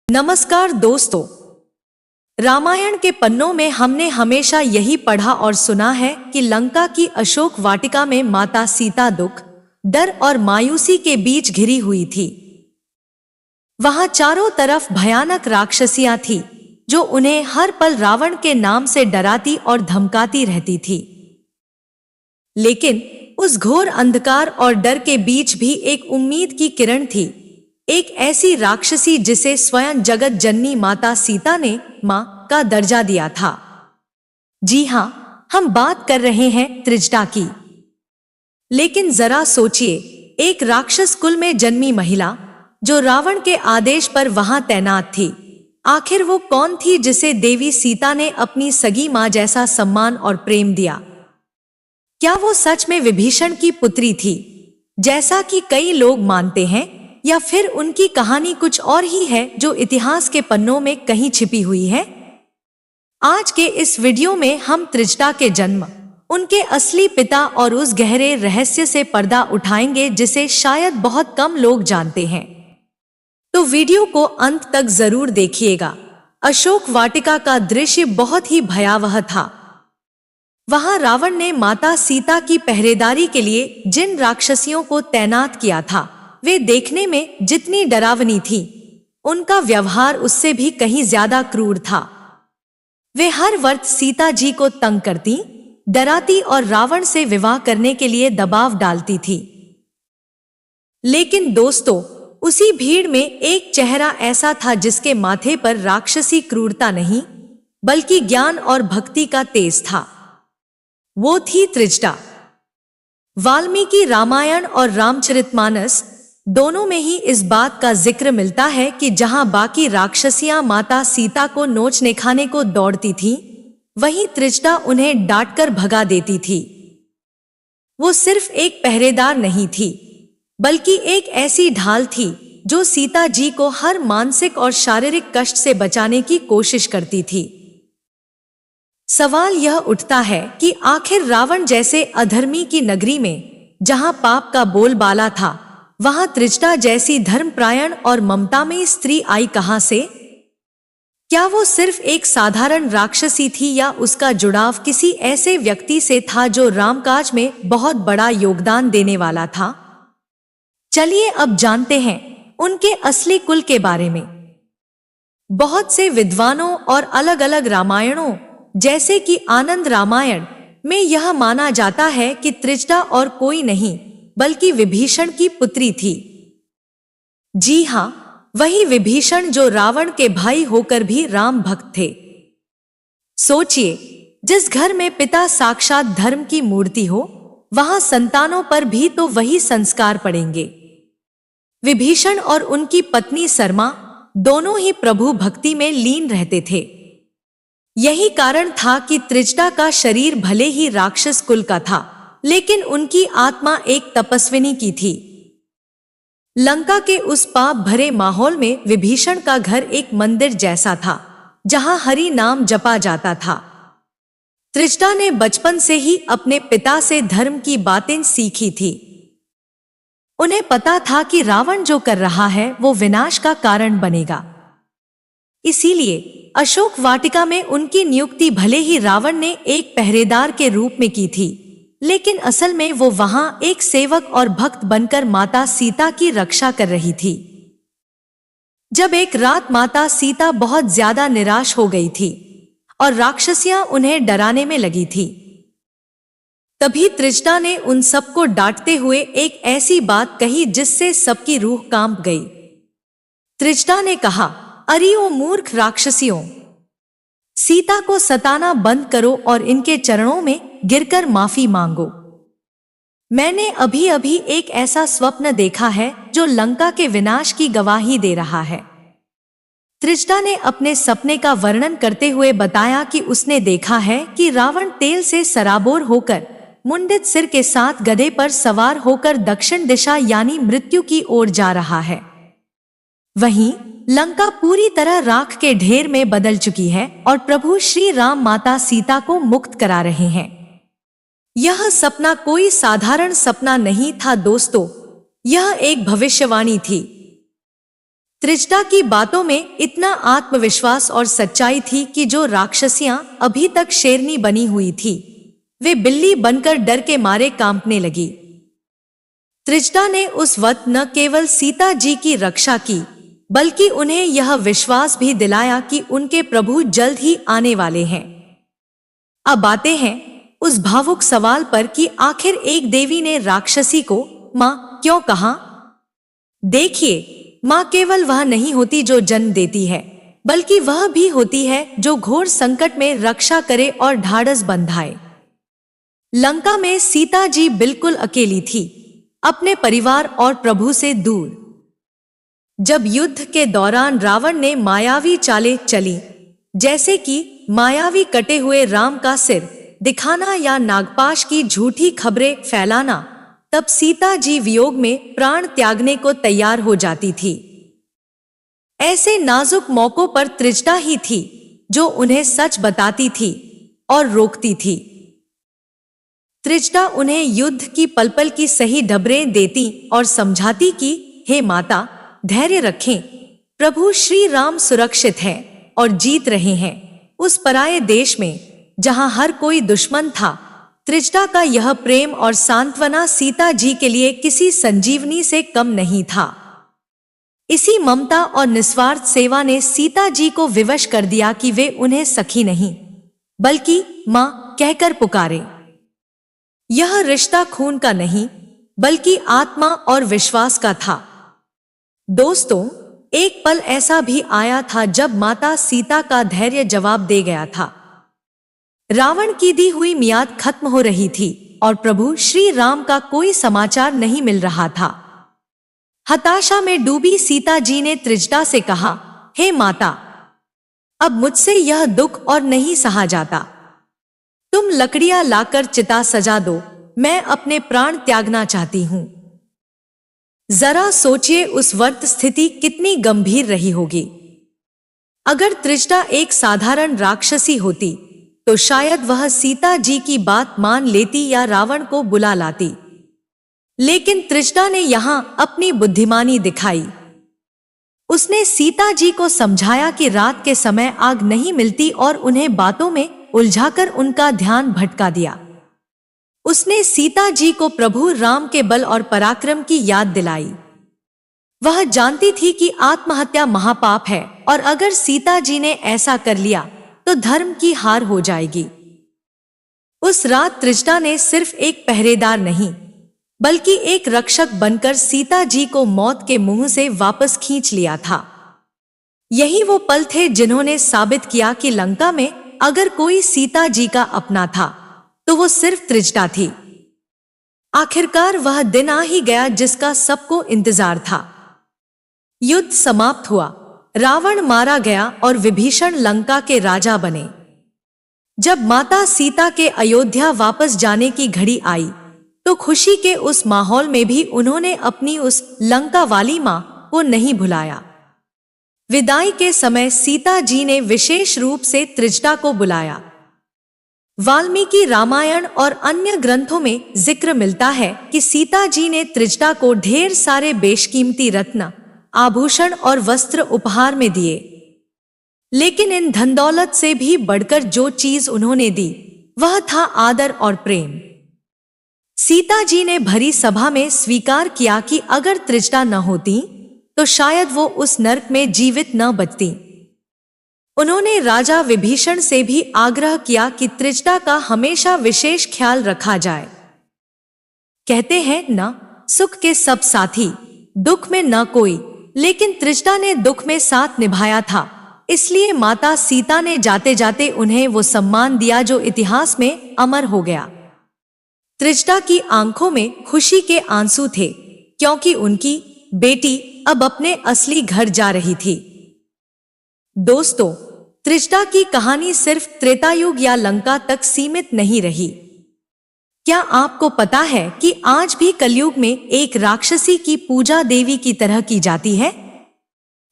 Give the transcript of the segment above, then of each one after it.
नमस्कार दोस्तों, रामायण के पन्नों में हमने हमेशा यही पढ़ा और सुना है कि लंका की अशोक वाटिका में माता सीता दुख, डर और मायूसी के बीच घिरी हुई थी। वहां चारों तरफ भयानक राक्षसियां थीं, जो उन्हें हर पल रावण के नाम से डराती और धमकाती रहती थी। लेकिन उस घोर अंधकार और डर के बीच भी एक उम्मीद की किरण थी, एक ऐसी राक्षसी जिसे स्वयं जगत जननी माता सीता ने मां का दर्जा दिया था। जी हां, हम बात कर रहे हैं त्रिजटा की। लेकिन जरा सोचिए, एक राक्षस कुल में जन्मी महिला जो रावण के आदेश पर वहां तैनात थी, आखिर वो कौन थी जिसे देवी सीता ने अपनी सगी मां जैसा सम्मान और प्रेम दिया? क्या वो सच में विभीषण की पुत्री थी, जैसा कि कई लोग मानते हैं, या फिर उनकी कहानी कुछ और ही है जो इतिहास के पन्नों में कहीं छिपी हुई है? आज के इस वीडियो में हम त्रिजटा के जन्म, उनके असली पिता और उस गहरे रहस्य से पर्दा उठाएंगे जिसे शायद बहुत कम लोग जानते हैं। तो वीडियो को अंत तक जरूर देखिएगा। अशोक वाटिका का दृश्य बहुत ही भयावह था। वहां रावण ने माता सीता की पहरेदारी के लिए जिन राक्षसियों को तैनात किया था, वे देखने में जितनी डरावनी थी, उनका व्यवहार उससे भी कहीं ज्यादा क्रूर था। वे हर वक्त सीता जी को तंग करती, डराती और रावण से विवाह करने के लिए दबाव डालती थी। लेकिन दोस्तों, उसी भीड़ में एक चेहरा ऐसा था जिसके माथे पर राक्षसी क्रूरता नहीं, बल्कि ज्ञान और भक्ति का तेज था। वो थी त्रिजटा। वाल्मीकि रामायण और रामचरितमानस दोनों में ही इस बात का जिक्र मिलता है कि जहां बाकी राक्षसियां माता सीता को नोचने खाने को दौड़ती थीं, वहीं त्रिजटा उन्हें डांटकर भगा देती थी। वो सिर्फ एक पहरेदार नहीं थी, बल्कि एक ऐसी ढाल थी जो सीता जी को हर मानसिक और शारीरिक कष्ट से बचाने की कोशिश करती थी। सवाल यह उठता है कि आखिर रावण जैसे अधर्मी की नगरी में, जहां पाप का बोलबाला था, वहां त्रिजटा जैसी धर्मपरायण और ममतामयी स्त्री आई कहां से? क्या वो सिर्फ एक साधारण राक्षसी थी, या उसका जुड़ाव किसी ऐसे व्यक्ति से था जो रामकाज में बहुत बड़ा योगदान देने वाला था? चलिए अब जानते हैं उनके असली कुल के बारे में। बहुत से विद्वानों और अलग अलग रामायणों, जैसे कि आनंद रामायण में यह माना जाता है कि त्रिजटा और कोई नहीं बल्कि विभीषण की पुत्री थी। जी हां, वही विभीषण जो रावण के भाई होकर भी राम भक्त थे। सोचिए, जिस घर में पिता साक्षात धर्म की मूर्ति हो, वहां संतानों पर भी तो वही संस्कार पड़ेंगे। विभीषण और उनकी पत्नी सरमा दोनों ही प्रभु भक्ति में लीन रहते थे। यही कारण था कि त्रिजटा का शरीर भले ही राक्षस कुल का था, लेकिन उनकी आत्मा एक तपस्विनी की थी। लंका के उस पाप भरे माहौल में विभीषण का घर एक मंदिर जैसा था, जहां हरि नाम जपा जाता था। त्रिजटा ने बचपन से ही अपने पिता से धर्म की बातें सीखी थी। उन्हें पता था कि रावण जो कर रहा है वो विनाश का कारण बनेगा। इसीलिए अशोक वाटिका में उनकी नियुक्ति भले ही रावण ने एक पहरेदार के रूप में की थी, लेकिन असल में वो वहां एक सेवक और भक्त बनकर माता सीता की रक्षा कर रही थी। जब एक रात माता सीता बहुत ज्यादा निराश हो गई थी और राक्षसियां उन्हें डराने में लगी थी, तभी त्रिजटा ने उन सबको डांटते हुए एक ऐसी बात कही जिससे सबकी रूह कांप गई। त्रिजटा ने कहा, अरे ओ मूर्ख राक्षसियों, सीता को सताना बंद करो और इनके चरणों में गिरकर माफी मांगो। मैंने अभी अभी एक ऐसा स्वप्न देखा है जो लंका के विनाश की गवाही दे रहा है। त्रिजटा ने अपने सपने का वर्णन करते हुए बताया कि उसने देखा है कि रावण तेल से सराबोर होकर, मुंडित सिर के साथ गधे पर सवार होकर दक्षिण दिशा यानी मृत्यु की ओर जा रहा है। वहीं लंका पूरी तरह राख के ढेर में बदल चुकी है और प्रभु श्री राम माता सीता को मुक्त करा रहे हैं। यह सपना कोई साधारण सपना नहीं था दोस्तों, यह एक भविष्यवाणी थी। त्रिजटा की बातों में इतना आत्मविश्वास और सच्चाई थी कि जो राक्षसियां अभी तक शेरनी बनी हुई थी, वे बिल्ली बनकर डर के मारे कांपने लगी। त्रिजटा ने उस वक्त न केवल सीता जी की रक्षा की, बल्कि उन्हें यह विश्वास भी दिलाया कि उनके प्रभु जल्द ही आने वाले हैं। अब आते हैं उस भावुक सवाल पर कि आखिर एक देवी ने राक्षसी को मां क्यों कहा। देखिए, मां केवल वह नहीं होती जो जन्म देती है, बल्कि वह भी होती है जो घोर संकट में रक्षा करे और ढाढ़स बंधाए। लंका में सीता जी बिल्कुल अकेली थी, अपने परिवार और प्रभु से दूर। जब युद्ध के दौरान रावण ने मायावी चालें चली, जैसे कि मायावी कटे हुए राम का सिर दिखाना या नागपाश की झूठी खबरें फैलाना, तब सीता जी वियोग में प्राण त्यागने को तैयार हो जाती थी। ऐसे नाजुक मौकों पर त्रिजटा ही थी जो उन्हें सच बताती थी और रोकती थी। त्रिजटा उन्हें युद्ध की पल पल की सही खबरें देती और समझाती कि हे माता, धैर्य रखें, प्रभु श्री राम सुरक्षित हैं और जीत रहे हैं। उस पराये देश में जहां हर कोई दुश्मन था, त्रिजटा का यह प्रेम और सांत्वना सीता जी के लिए किसी संजीवनी से कम नहीं था। इसी ममता और निस्वार्थ सेवा ने सीता जी को विवश कर दिया कि वे उन्हें सखी नहीं, बल्कि मां कहकर पुकारे। यह रिश्ता खून का नहीं, बल्कि आत्मा और विश्वास का था। दोस्तों, एक पल ऐसा भी आया था जब माता सीता का धैर्य जवाब दे गया था। रावण की दी हुई मियाद खत्म हो रही थी और प्रभु श्री राम का कोई समाचार नहीं मिल रहा था। हताशा में डूबी सीता जी ने त्रिजटा से कहा, हे माता, अब मुझसे यह दुख और नहीं सहा जाता। तुम लकड़ियां लाकर चिता सजा दो, मैं अपने प्राण त्यागना चाहती हूं। जरा सोचिए उस वक्त स्थिति कितनी गंभीर रही होगी। अगर त्रिजटा एक साधारण राक्षसी होती तो शायद वह सीता जी की बात मान लेती या रावण को बुला लाती, लेकिन त्रिजटा ने यहां अपनी बुद्धिमानी दिखाई। उसने सीता जी को समझाया कि रात के समय आग नहीं मिलती और उन्हें बातों में उलझाकर उनका ध्यान भटका दिया। उसने सीता जी को प्रभु राम के बल और पराक्रम की याद दिलाई। वह जानती थी कि आत्महत्या महापाप है और अगर सीता जी ने ऐसा कर लिया तो धर्म की हार हो जाएगी। उस रात त्रिजटा ने सिर्फ एक पहरेदार नहीं, बल्कि एक रक्षक बनकर सीता जी को मौत के मुंह से वापस खींच लिया था। यही वो पल थे जिन्होंने साबित किया कि लंका में अगर कोई सीता जी का अपना था तो वो सिर्फ त्रिजटा थी। आखिरकार वह दिन आ ही गया जिसका सबको इंतजार था। युद्ध समाप्त हुआ, रावण मारा गया और विभीषण लंका के राजा बने। जब माता सीता के अयोध्या वापस जाने की घड़ी आई तो खुशी के उस माहौल में भी उन्होंने अपनी उस लंका वाली मां को नहीं भुलाया। विदाई के समय सीता जी ने विशेष रूप से त्रिजटा को बुलाया। वाल्मीकि रामायण और अन्य ग्रंथों में जिक्र मिलता है कि सीता जी ने त्रिजटा को ढेर सारे बेशकीमती रत्न, आभूषण और वस्त्र उपहार में दिए, लेकिन इन धन दौलत से भी बढ़कर जो चीज उन्होंने दी वह था आदर और प्रेम। सीता जी ने भरी सभा में स्वीकार किया कि अगर त्रिजटा न होती तो शायद वो उस नरक में जीवित न बचती। उन्होंने राजा विभीषण से भी आग्रह किया कि त्रिजटा का हमेशा विशेष ख्याल रखा जाए। कहते हैं न सुख के सब साथी, दुख में न कोई, लेकिन त्रिजटा ने दुख में साथ निभाया था। इसलिए माता सीता ने जाते जाते उन्हें वो सम्मान दिया जो इतिहास में अमर हो गया। त्रिजटा की आंखों में खुशी के आंसू थे, क्योंकि उनकी बेटी अब अपने असली घर जा रही थी। दोस्तों, त्रिजटा की कहानी सिर्फ त्रेतायुग या लंका तक सीमित नहीं रही। क्या आपको पता है कि आज भी कलयुग में एक राक्षसी की पूजा देवी की तरह की जाती है?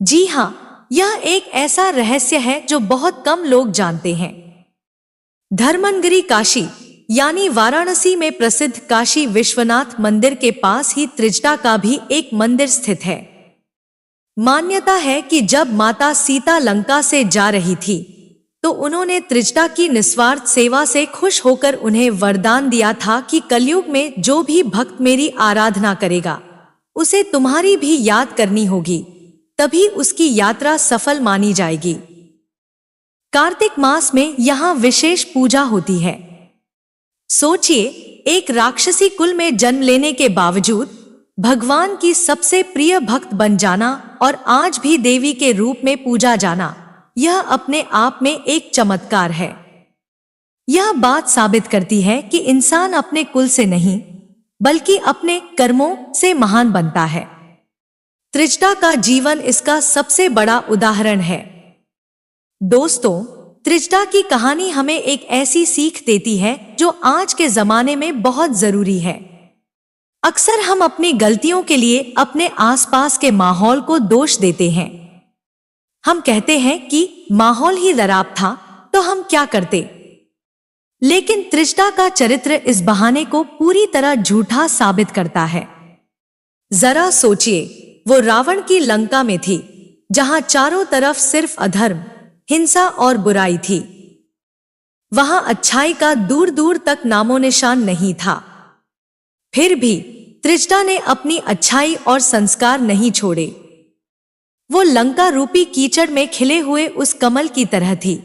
जी हां, यह एक ऐसा रहस्य है जो बहुत कम लोग जानते हैं। धर्मनगरी काशी यानी वाराणसी में प्रसिद्ध काशी विश्वनाथ मंदिर के पास ही त्रिजटा का भी एक मंदिर स्थित है। मान्यता है कि जब माता सीता लंका से जा रही थी तो उन्होंने त्रिजटा की निस्वार्थ सेवा से खुश होकर उन्हें वरदान दिया था कि कलयुग में जो भी भक्त मेरी आराधना करेगा उसे तुम्हारी भी याद करनी होगी, तभी उसकी यात्रा सफल मानी जाएगी। कार्तिक मास में यहाँ विशेष पूजा होती है। सोचिए, एक राक्षसी कुल में जन्म लेने के बावजूद भगवान की सबसे प्रिय भक्त बन जाना और आज भी देवी के रूप में पूजा जाना, यह अपने आप में एक चमत्कार है। यह बात साबित करती है कि इंसान अपने कुल से नहीं बल्कि अपने कर्मों से महान बनता है। त्रिजटा का जीवन इसका सबसे बड़ा उदाहरण है। दोस्तों, त्रिजटा की कहानी हमें एक ऐसी सीख देती है जो आज के जमाने में बहुत जरूरी है। अक्सर हम अपनी गलतियों के लिए अपने आसपास के माहौल को दोष देते हैं। हम कहते हैं कि माहौल ही खराब था तो हम क्या करते। लेकिन त्रिजटा का चरित्र इस बहाने को पूरी तरह झूठा साबित करता है। जरा सोचिए, वो रावण की लंका में थी जहां चारों तरफ सिर्फ अधर्म, हिंसा और बुराई थी। वहां अच्छाई का दूर दूर तक नामो निशान नहीं था। फिर भी त्रिजटा ने अपनी अच्छाई और संस्कार नहीं छोड़े। वो लंका रूपी कीचड़ में खिले हुए उस कमल की तरह थी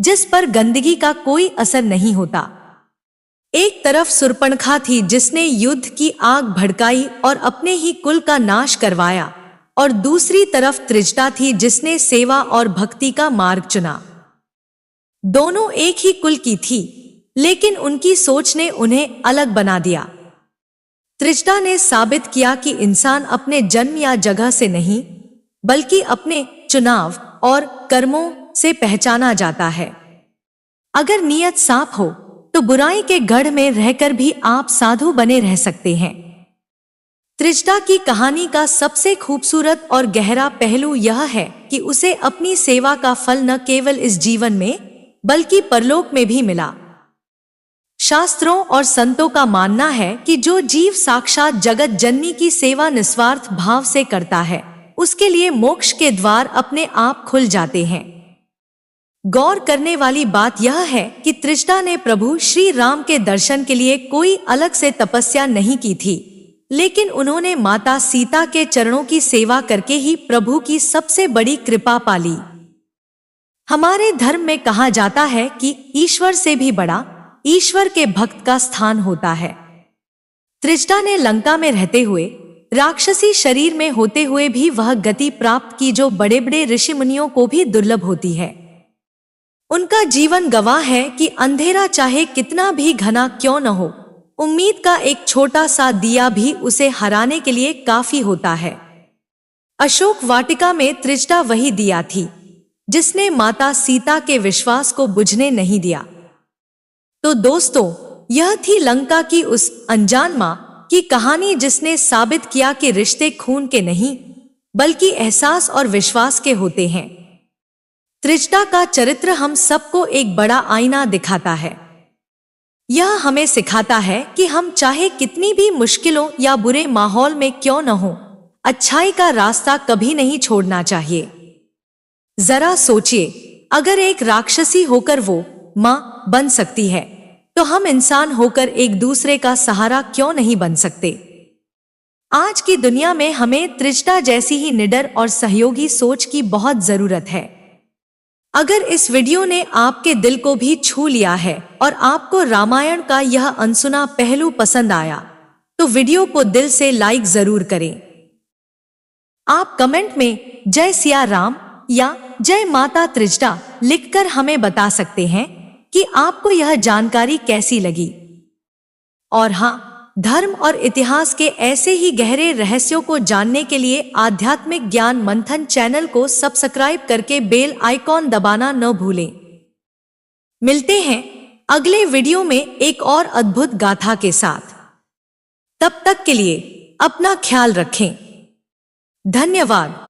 जिस पर गंदगी का कोई असर नहीं होता। एक तरफ शूर्पणखा थी जिसने युद्ध की आग भड़काई और अपने ही कुल का नाश करवाया, और दूसरी तरफ त्रिजटा थी जिसने सेवा और भक्ति का मार्ग चुना। दोनों एक ही कुल की थी, लेकिन उनकी सोच ने उन्हें अलग बना दिया। त्रिजटा ने साबित किया कि इंसान अपने जन्म या जगह से नहीं बल्कि अपने चुनाव और कर्मों से पहचाना जाता है। अगर नीयत साफ हो तो बुराई के गढ़ में रहकर भी आप साधु बने रह सकते हैं। त्रिजटा की कहानी का सबसे खूबसूरत और गहरा पहलू यह है कि उसे अपनी सेवा का फल न केवल इस जीवन में बल्कि परलोक में भी मिला। शास्त्रों और संतों का मानना है कि जो जीव साक्षात जगत जननी की सेवा निस्वार्थ भाव से करता है उसके लिए मोक्ष के द्वार अपने आप खुल जाते हैं। गौर करने वाली बात यह है कि त्रिजटा ने प्रभु श्री राम के दर्शन के लिए कोई अलग से तपस्या नहीं की थी, लेकिन उन्होंने माता सीता के चरणों की सेवा करके ही प्रभु की सबसे बड़ी कृपा पाली। हमारे धर्म में कहा जाता है कि ईश्वर से भी बड़ा ईश्वर के भक्त का स्थान होता है। त्रिजटा ने लंका में रहते हुए, राक्षसी शरीर में होते हुए भी वह गति प्राप्त की जो बड़े बड़े ऋषि मुनियों को भी दुर्लभ होती है। उनका जीवन गवाह है कि अंधेरा चाहे कितना भी घना क्यों न हो, उम्मीद का एक छोटा सा दिया भी उसे हराने के लिए काफी होता है। अशोक वाटिका में त्रिजटा वही दिया थी जिसने माता सीता के विश्वास को बुझने नहीं दिया। तो दोस्तों, यह थी लंका की उस अनजान मां की कहानी जिसने साबित किया कि रिश्ते खून के नहीं बल्कि एहसास और विश्वास के होते हैं। त्रिजटा का चरित्र हम सबको एक बड़ा आईना दिखाता है। यह हमें सिखाता है कि हम चाहे कितनी भी मुश्किलों या बुरे माहौल में क्यों न हो, अच्छाई का रास्ता कभी नहीं छोड़ना चाहिए। जरा सोचिए, अगर एक राक्षसी होकर वो मां बन सकती है तो हम इंसान होकर एक दूसरे का सहारा क्यों नहीं बन सकते। आज की दुनिया में हमें त्रिजटा जैसी ही निडर और सहयोगी सोच की बहुत जरूरत है। अगर इस वीडियो ने आपके दिल को भी छू लिया है और आपको रामायण का यह अनसुना पहलू पसंद आया तो वीडियो को दिल से लाइक जरूर करें। आप कमेंट में जय सिया राम या जय माता त्रिजटा लिखकर हमें बता सकते हैं कि आपको यह जानकारी कैसी लगी। और हाँ, धर्म और इतिहास के ऐसे ही गहरे रहस्यों को जानने के लिए आध्यात्मिक ज्ञान मंथन चैनल को सब्सक्राइब करके बेल आइकॉन दबाना न भूलें। मिलते हैं अगले वीडियो में एक और अद्भुत गाथा के साथ। तब तक के लिए अपना ख्याल रखें। धन्यवाद।